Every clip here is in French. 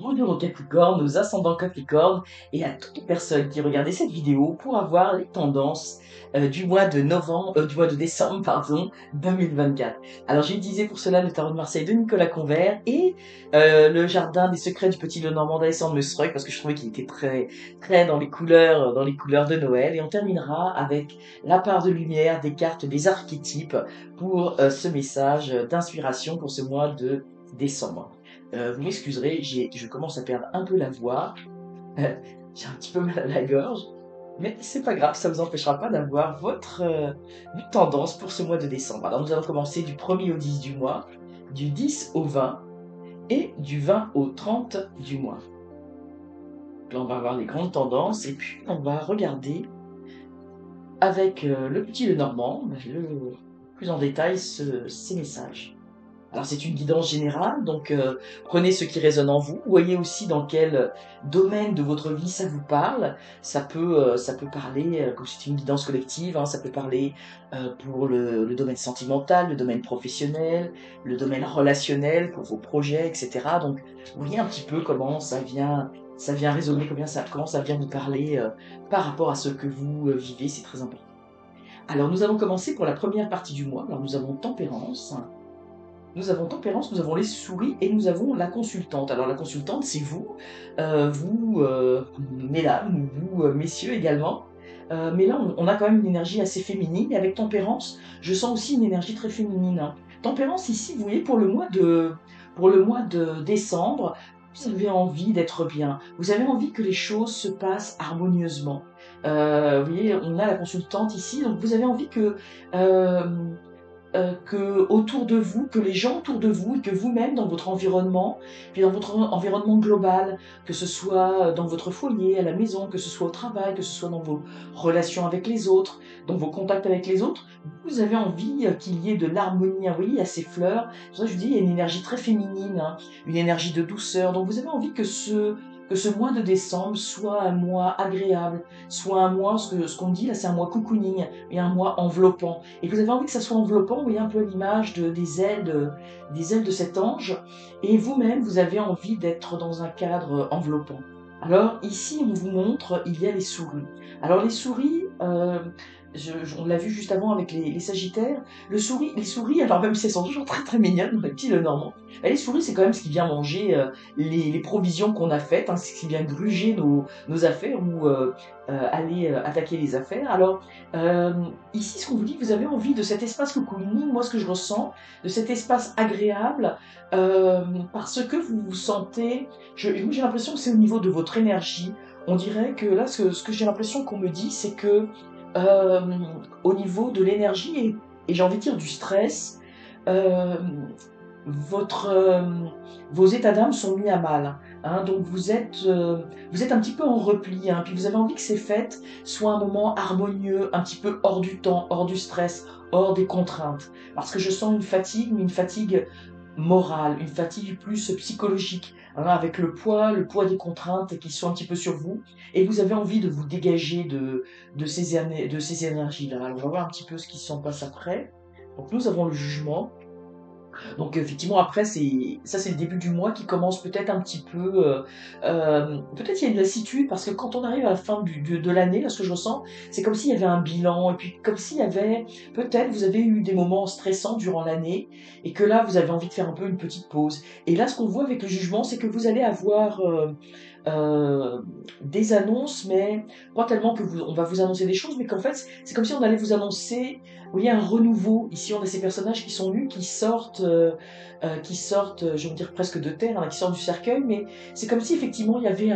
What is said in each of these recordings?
Bonjour aux Capricornes, aux ascendants Capricornes et à toutes les personnes qui regardaient cette vidéo pour avoir les tendances du mois de du mois de décembre, pardon, 2024. Alors j'ai utilisé pour cela le tarot de Marseille de Nicolas Convert et le jardin des secrets du petit Lenormand d'Alexandre Musruck parce que je trouvais qu'il était très dans les couleurs de Noël. Et on terminera avec la part de lumière des cartes des archétypes pour ce message d'inspiration pour ce mois de décembre. Vous m'excuserez, je commence à perdre un peu la voix. Euh, j'ai un petit peu mal à la gorge. Mais c'est pas grave, ça vous empêchera pas d'avoir votre tendance pour ce mois de décembre. Alors nous allons commencer du 1er au 10 du mois, du 10 au 20 et du 20 au 30 du mois. Là on va avoir les grandes tendances et puis on va regarder avec le petit Lenormand, plus en détail ces messages. Alors c'est une guidance générale, donc prenez ce qui résonne en vous. Voyez aussi dans quel domaine de votre vie ça vous parle. Ça peut parler, comme c'est une guidance collective, hein, ça peut parler pour le domaine sentimental, le domaine professionnel, le domaine relationnel, pour vos projets, etc. Donc voyez un petit peu comment ça vient résonner, comment ça vient vous parler par rapport à ce que vous vivez, c'est très important. Alors nous allons commencer pour la première partie du mois. Alors nous avons Tempérance. Nous avons les souris et nous avons la consultante. Alors la consultante, c'est vous, mesdames, vous, messieurs également. Mais là, on a quand même une énergie assez féminine. Et avec Tempérance, je sens aussi une énergie très féminine, hein. Tempérance, ici, vous voyez, pour le mois de décembre, vous avez envie d'être bien. Vous avez envie que les choses se passent harmonieusement. Vous voyez, on a la consultante ici, donc vous avez envie euh, que autour de vous, que les gens autour de vous et que vous-même dans votre environnement, puis dans votre environnement global, que ce soit dans votre foyer, à la maison, que ce soit au travail, que ce soit dans vos relations avec les autres, dans vos contacts avec les autres, vous avez envie qu'il y ait de l'harmonie. Vous voyez, à ces fleurs, c'est pour ça que je vous dis, il y a une énergie très féminine, hein, une énergie de douceur. Donc vous avez envie que ce mois de décembre soit un mois agréable, soit un mois, ce qu'on dit là, c'est un mois cocooning, et un mois enveloppant. Et vous avez envie que ça soit enveloppant, vous voyez un peu l'image des ailes de cet ange, et vous-même, vous avez envie d'être dans un cadre enveloppant. Alors ici, on vous montre, il y a les souris. Alors les souris, on l'a vu juste avant avec les sagittaires, les souris, alors même si elles sont toujours très mignonnes, les petits Lenormand, les souris, c'est quand même ce qui vient manger les provisions qu'on a faites, hein, c'est ce qui vient gruger nos affaires ou aller attaquer les affaires. Alors, ici, ce qu'on vous dit, vous avez envie de cet espace cocooning, moi ce que je ressens, de cet espace agréable, parce que vous vous sentez, moi j'ai l'impression que c'est au niveau de votre énergie. On dirait que là, ce que j'ai l'impression qu'on me dit, c'est que euh, au niveau de l'énergie et j'ai envie de dire du stress, euh, votre, vos états d'âme sont mis à mal, hein. Donc vous êtes un petit peu en repli, hein, puis vous avez envie que ces fêtes soient un moment harmonieux, un petit peu hors du temps, hors du stress, hors des contraintes. Parce que je sens une fatigue, mais une fatigue morale, une fatigue plus psychologique, hein, avec le poids des contraintes qui sont un petit peu sur vous, et vous avez envie de vous dégager de ces énergies-là. Alors on va voir un petit peu ce qui s'en passe après. Donc nous avons le jugement. Donc effectivement après c'est le début du mois qui commence peut-être un petit peu peut-être il y a une lassitude parce que quand on arrive à la fin de l'année, là ce que je ressens c'est comme s'il y avait un bilan et puis comme s'il y avait peut-être vous avez eu des moments stressants durant l'année et que là vous avez envie de faire un peu une petite pause. Et là ce qu'on voit avec le jugement c'est que vous allez avoir des annonces, mais pas tellement on va vous annoncer des choses, mais qu'en fait, c'est comme si on allait vous annoncer, vous voyez, un renouveau. Ici, on a ces personnages qui sont nus, qui sortent, je veux dire presque de terre, hein, qui sortent du cercueil, mais c'est comme si effectivement il y avait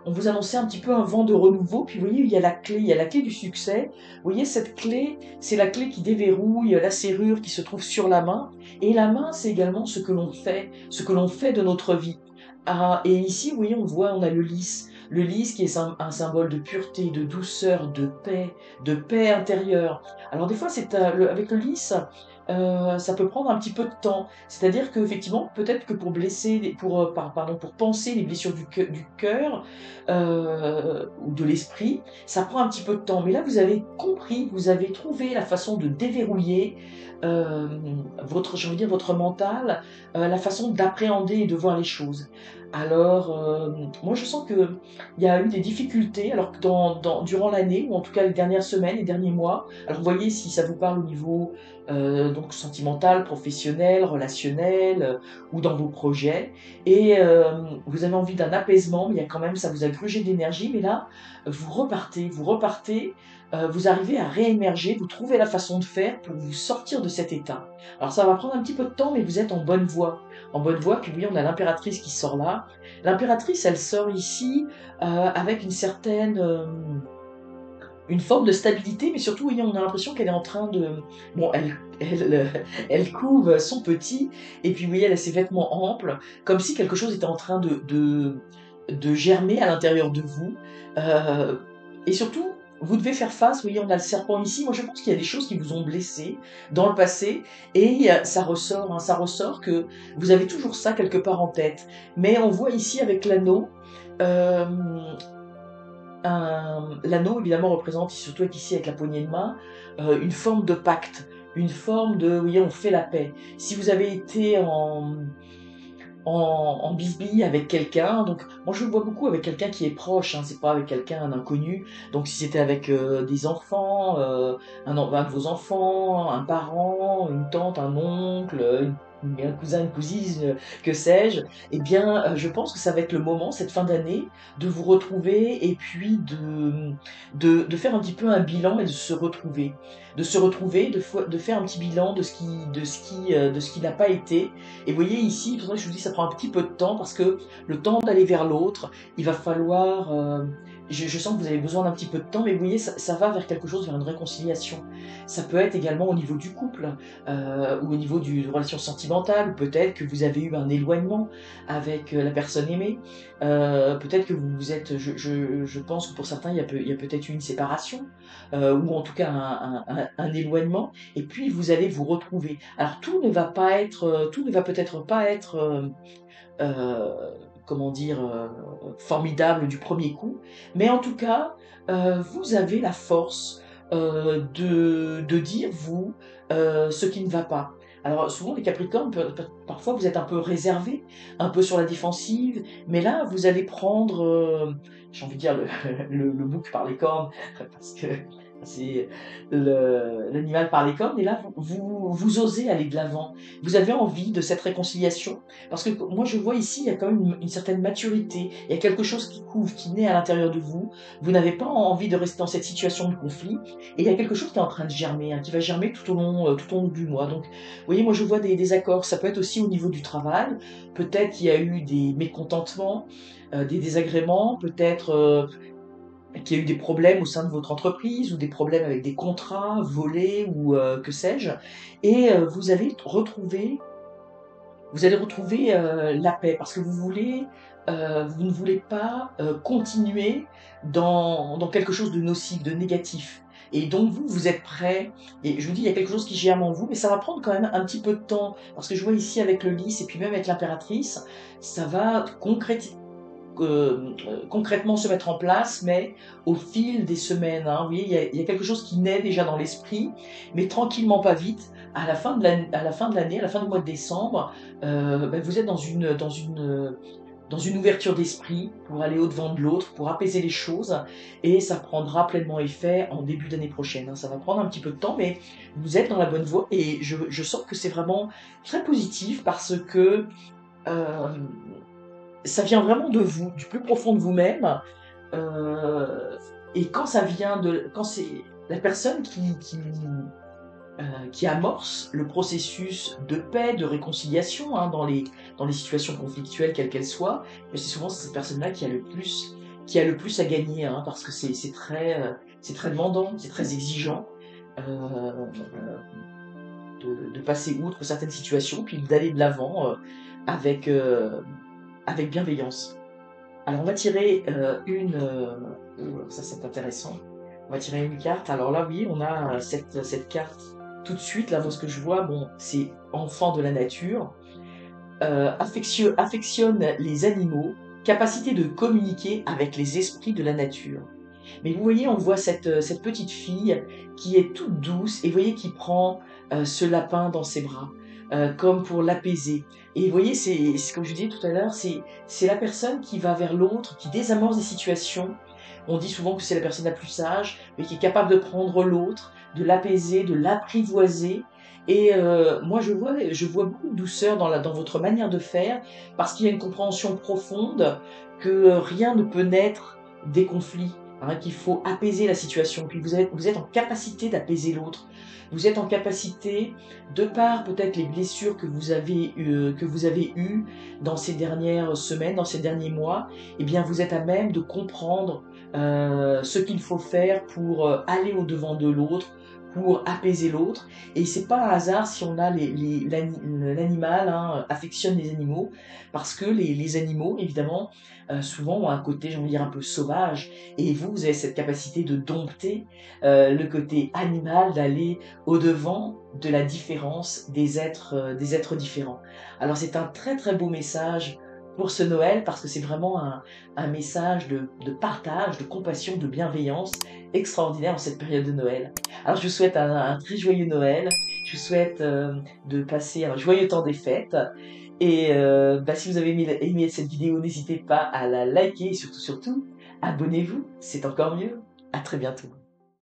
on vous annonçait un petit peu un vent de renouveau, puis vous voyez, il y a la clé du succès. Vous voyez, cette clé, c'est la clé qui déverrouille la serrure qui se trouve sur la main, et la main, c'est également ce que l'on fait de notre vie. Ah, et ici, vous voyez, on a le lys. Le lys qui est un symbole de pureté, de douceur, de paix intérieure. Alors des fois, avec le lys, ça peut prendre un petit peu de temps. C'est-à-dire qu'effectivement, peut-être que pour penser les blessures du cœur ou de l'esprit, ça prend un petit peu de temps. Mais là, vous avez compris, vous avez trouvé la façon de déverrouiller j'ai envie de dire, votre mental, la façon d'appréhender et de voir les choses. Alors, moi je sens qu'il y a eu des difficultés, alors que durant l'année, ou en tout cas les dernières semaines, les derniers mois, alors vous voyez si ça vous parle au niveau donc sentimental, professionnel, relationnel, ou dans vos projets, et vous avez envie d'un apaisement, mais il y a quand même, ça vous a grugé d'énergie, mais là, vous repartez, vous arrivez à réémerger, vous trouvez la façon de faire pour vous sortir de cet état. Alors ça va prendre un petit peu de temps, mais vous êtes en bonne voie. En bonne voie, puis oui, on a l'impératrice qui sort là. L'impératrice, elle sort ici avec une certaine, une forme de stabilité, mais surtout, oui, on a l'impression qu'elle est en train de, bon, elle couve son petit, et puis oui, elle a ses vêtements amples, comme si quelque chose était en train de germer à l'intérieur de vous. Euh, et surtout, vous devez faire face, vous voyez, on a le serpent ici. Moi, je pense qu'il y a des choses qui vous ont blessé dans le passé, et ça ressort, hein, ça ressort que vous avez toujours ça quelque part en tête. Mais on voit ici avec l'anneau, euh, l'anneau évidemment représente, surtout ici avec la poignée de main, une forme de pacte, une forme de, oui, on fait la paix. Si vous avez été en bisbille avec quelqu'un. Donc, moi, je le vois beaucoup avec quelqu'un qui est proche, hein, c'est pas avec quelqu'un d'inconnu. Donc, si c'était avec des enfants, un de vos enfants, un parent, une tante, un oncle, un cousin, une cousine, que sais-je, eh bien, je pense que ça va être le moment, cette fin d'année, de vous retrouver et puis de faire un petit peu un bilan et de se retrouver. De se retrouver, de faire un petit bilan de ce qui n'a pas été, et vous voyez ici, pour ça que je vous dis, ça prend un petit peu de temps parce que le temps d'aller vers l'autre, il va falloir. Je sens que vous avez besoin d'un petit peu de temps, mais vous voyez, ça va vers quelque chose, vers une réconciliation. Ça peut être également au niveau du couple, ou au niveau d'une relation sentimentale, ou peut-être que vous avez eu un éloignement avec la personne aimée. Peut-être que vous êtes. Je pense que pour certains, il y a peut-être eu une séparation, ou en tout cas un éloignement, et puis vous allez vous retrouver. Alors tout ne va peut-être pas être, euh, comment dire, formidable du premier coup, mais en tout cas, vous avez la force de dire, vous, ce qui ne va pas. Alors souvent les Capricornes, parfois vous êtes un peu réservé, un peu sur la défensive, mais là vous allez prendre, j'ai envie de dire, le bouc par les cornes, parce que c'est l'animal par les cornes, et là vous osez aller de l'avant. Vous avez envie de cette réconciliation, parce que moi je vois ici, il y a quand même une certaine maturité, il y a quelque chose qui couvre, qui naît à l'intérieur de vous. Vous n'avez pas envie de rester dans cette situation de conflit, et il y a quelque chose qui est en train de germer, hein, qui va germer tout au long du mois. Donc, vous voyez, moi je vois des accords. Ça peut être aussi au niveau du travail. Peut-être qu'il y a eu des mécontentements, des désagréments, peut-être qu'il y a eu des problèmes au sein de votre entreprise, ou des problèmes avec des contrats volés, ou que sais-je. Et vous allez retrouver la paix, parce que vous ne voulez pas continuer dans quelque chose de nocif, de négatif. Et donc vous êtes prêt, et je vous dis, il y a quelque chose qui germe en vous, mais ça va prendre quand même un petit peu de temps, parce que je vois ici avec le lys, et puis même avec l'impératrice, ça va concrètement se mettre en place, mais au fil des semaines, hein. Vous voyez, il y a quelque chose qui naît déjà dans l'esprit, mais tranquillement, pas vite. À la fin de l'année, à la fin du mois de décembre, ben, vous êtes dans une ouverture d'esprit pour aller au-devant de l'autre, pour apaiser les choses, et ça prendra pleinement effet en début d'année prochaine, hein. Ça va prendre un petit peu de temps, mais vous êtes dans la bonne voie, et je sens que c'est vraiment très positif, parce que euh, ça vient vraiment de vous, du plus profond de vous-même. euh, et quand ça vient quand c'est la personne qui amorce le processus de paix, de réconciliation, hein, dans les situations conflictuelles, quelles qu'elles soient, c'est souvent cette personne-là qui a le plus à gagner, hein, parce que c'est très demandant, c'est très exigeant, euh, de passer outre certaines situations, puis d'aller de l'avant avec bienveillance. Alors on va tirer ça c'est intéressant, on va tirer une carte. Alors là oui, on a cette carte tout de suite, là, moi ce que je vois, bon, c'est enfant de la nature, affectionne les animaux, capacité de communiquer avec les esprits de la nature. Mais vous voyez, on voit cette petite fille qui est toute douce, et vous voyez qui prend ce lapin dans ses bras. comme pour l'apaiser. Et vous voyez, c'est comme je disais tout à l'heure, c'est la personne qui va vers l'autre, qui désamorce des situations. On dit souvent que c'est la personne la plus sage, mais qui est capable de prendre l'autre, de l'apaiser, de l'apprivoiser. Et moi, je vois beaucoup de douceur dans votre manière de faire, parce qu'il y a une compréhension profonde que rien ne peut naître des conflits, hein, qu'il faut apaiser la situation. Puis vous êtes en capacité d'apaiser l'autre. Vous êtes en capacité, de par peut-être les blessures que vous avez eues dans ces dernières semaines, dans ces derniers mois, eh bien vous êtes à même de comprendre ce qu'il faut faire pour aller au-devant de l'autre, pour apaiser l'autre. Et c'est pas un hasard si on a l'animal, hein, affectionne les animaux, parce que les animaux, évidemment, souvent ont un côté, j'ai envie de dire, un peu sauvage. Et vous avez cette capacité de dompter le côté animal, d'aller au-devant de la différence des êtres différents. Alors c'est un très très beau message pour ce Noël, parce que c'est vraiment un message de partage, de compassion, de bienveillance extraordinaire en cette période de Noël. Alors je vous souhaite un très joyeux Noël, je vous souhaite de passer un joyeux temps des fêtes, et si vous avez aimé cette vidéo, n'hésitez pas à la liker, et surtout, abonnez-vous, c'est encore mieux. À très bientôt.